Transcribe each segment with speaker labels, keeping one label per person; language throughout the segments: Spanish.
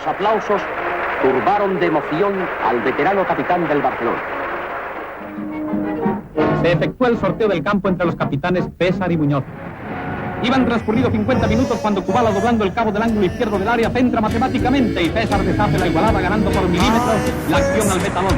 Speaker 1: Los aplausos turbaron de emoción al veterano capitán del Barcelona.
Speaker 2: Se efectuó el sorteo del campo entre los capitanes César y Muñoz. Iban transcurridos 50 minutos cuando Kubala, doblando el cabo del ángulo izquierdo del área, centra matemáticamente y César deshace la igualada ganando por milímetros la acción al metalón.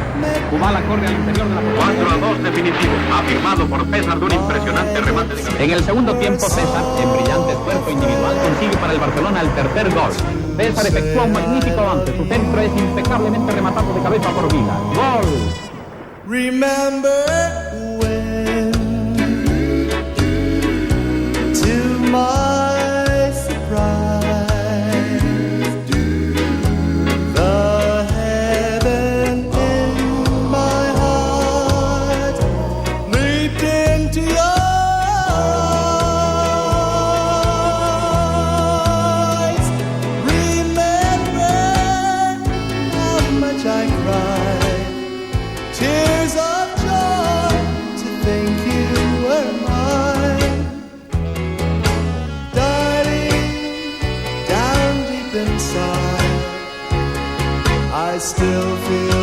Speaker 2: Kubala corre al interior de la portería.
Speaker 3: 4-2 definitivo, afirmado por César de un impresionante remate de cabeza.
Speaker 2: En el segundo tiempo, César, en brillante esfuerzo individual, consigue para el Barcelona el tercer gol. César efectúa un magnífico avance, su centro es impecablemente rematado de cabeza por Viga. ¡Gol!
Speaker 4: Remember when, to my surprise, the heaven in my heart leaped into your eyes. Remember how much I cried, tears of joy to think you were mine. Darling, down deep inside, I still feel